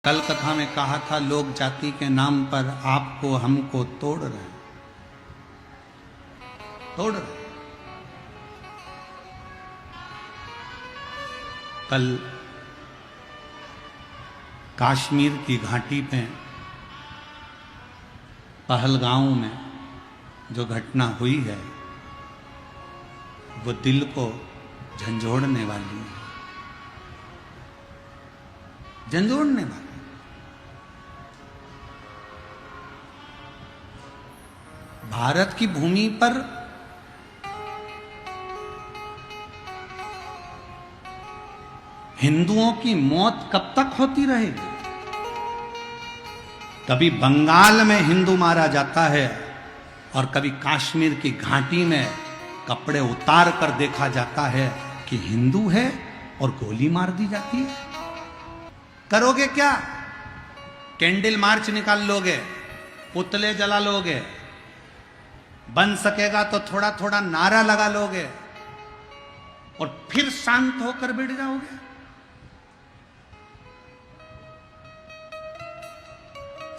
कल कथा में कहा था लोग जाति के नाम पर आपको हमको तोड़ रहे हैं, तोड़ रहे हैं। कल कश्मीर की घाटी पे पहलगांव में जो घटना हुई है वो दिल को झंझोड़ने वाली है, झंझोड़ने वाली। भारत की भूमि पर हिंदुओं की मौत कब तक होती रहेगी? कभी बंगाल में हिंदू मारा जाता है और कभी कश्मीर की घाटी में कपड़े उतार कर देखा जाता है कि हिंदू है और गोली मार दी जाती है। करोगे क्या? कैंडल मार्च निकाल लोगे, पुतले जला लोगे, बन सकेगा तो थोड़ा थोड़ा नारा लगा लोगे और फिर शांत होकर बैठ जाओगे?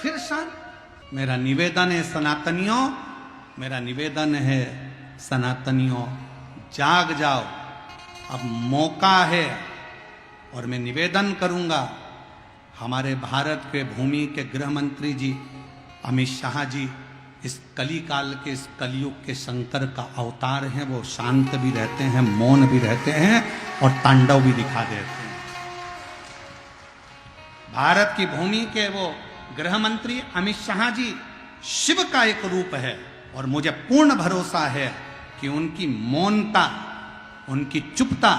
फिर शांत? मेरा निवेदन है सनातनियों, मेरा निवेदन है सनातनियों, जाग जाओ, अब मौका है। और मैं निवेदन करूंगा हमारे भारत के भूमि के गृह मंत्री जी अमित शाह जी इस कली काल के, इस कलयुग के शंकर का अवतार हैं। वो शांत भी रहते हैं, मौन भी रहते हैं और तांडव भी दिखा देते हैं। भारत की भूमि के वो गृह मंत्री अमित शाह जी शिव का एक रूप है और मुझे पूर्ण भरोसा है कि उनकी मौनता, उनकी चुपता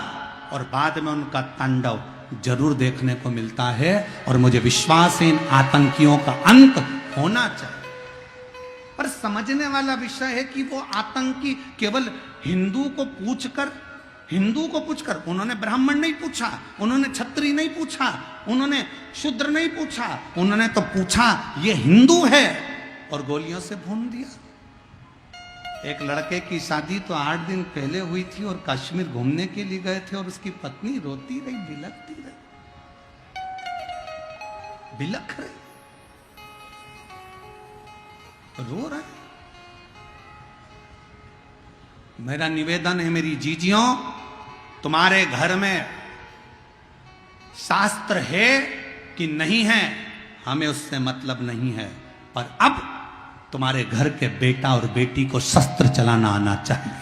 और बाद में उनका तांडव जरूर देखने को मिलता है। और मुझे विश्वास है इन आतंकियों का अंत होना चाहिए। पर समझने वाला विषय है कि वो आतंकी केवल हिंदू को पूछकर, उन्होंने ब्राह्मण नहीं पूछा, उन्होंने क्षत्रिय नहीं पूछा, उन्होंने शूद्र नहीं पूछा, उन्होंने तो पूछा ये हिंदू है और गोलियों से भून दिया। एक लड़के की शादी तो 8 दिन पहले हुई थी और कश्मीर घूमने के लिए गए थे और उसकी पत्नी रोती रही, बिलखती रही, बिलख रही, रो रहे। मेरा निवेदन है मेरी जीजियों, तुम्हारे घर में शास्त्र है कि नहीं है हमें उससे मतलब नहीं है, पर अब तुम्हारे घर के बेटा और बेटी को शस्त्र चलाना आना चाहिए।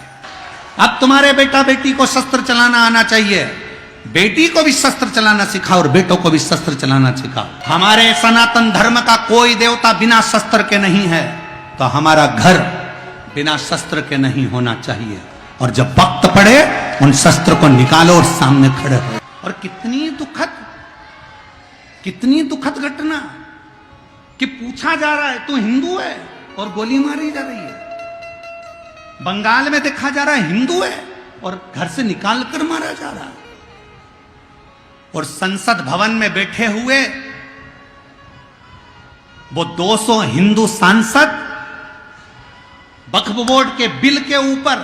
अब तुम्हारे बेटा बेटी को शस्त्र चलाना आना चाहिए। बेटी को भी शस्त्र चलाना सिखाओ और बेटों को भी शस्त्र चलाना सिखाओ। हमारे सनातन धर्म का कोई देवता बिना शस्त्र के नहीं है, तो हमारा घर बिना शस्त्र के नहीं होना चाहिए। और जब वक्त पड़े उन शस्त्र को निकालो और सामने खड़े हो। और कितनी दुखद घटना कि पूछा जा रहा है तू हिंदू है और गोली मारी जा रही है। बंगाल में देखा जा रहा है हिंदू है और घर से निकाल कर मारा जा रहा है। और संसद भवन में बैठे हुए वो 200 हिंदू सांसद वक्फ बोर्ड के बिल के ऊपर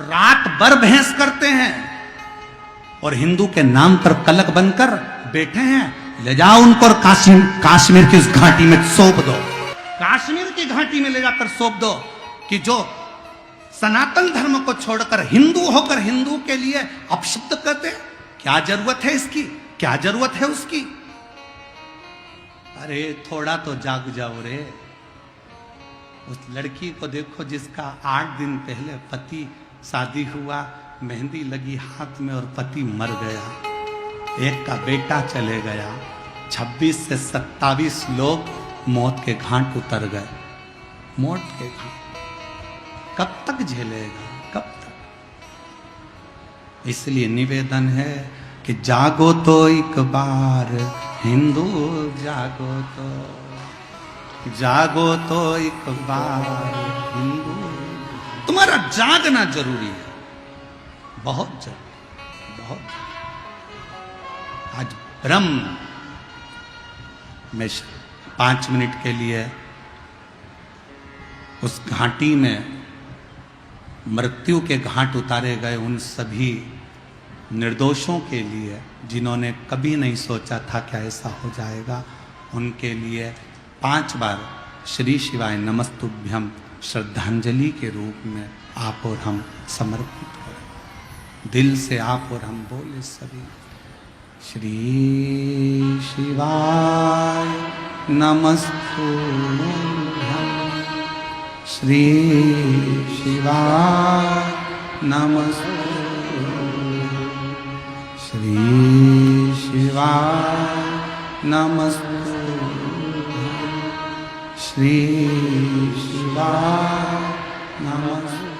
रात भर बहस करते हैं और हिंदू के नाम पर कलंक बनकर बैठे हैं। ले जाओ उनको और कश्मीर की उस घाटी में सौंप दो, कश्मीर की घाटी में ले जाकर सौंप दो कि जो सनातन धर्म को छोड़कर हिंदू होकर हिंदू के लिए अपशब्द करते। क्या जरूरत है इसकी? क्या जरूरत है उसकी? अरे थोड़ा तो जाग जाओ रे। उस लड़की को देखो जिसका 8 दिन पहले पति, शादी हुआ, मेहंदी लगी हाथ में और पति मर गया, एक का बेटा चले गया, 26 से 27 लोग मौत के घाट उतर गए। मौत के घाट कब तक झेलेगा? कब तक? इसलिए निवेदन है कि जागो तो एक बार हिंदू, जागो तो एक बार हिंदू। तुम्हारा जागना जरूरी है, बहुत जरूरी, बहुत। आज ब्रह्म में 5 मिनट के लिए उस घाटी में मृत्यु के घाट उतारे गए उन सभी निर्दोषों के लिए जिन्होंने कभी नहीं सोचा था कि ऐसा हो जाएगा, उनके लिए 5 बार श्री शिवाय नमस्तुभ्यम श्रद्धांजलि के रूप में आप और हम समर्पित करें। दिल से आप और हम बोले सभी श्री शिवाय नमस्तुभ्यम, श्री शिवाय नमस्तुभ्यम, श्री शिवाय नमस्तुभ्यम, श्री शिवाय नमस्तुभ्यम।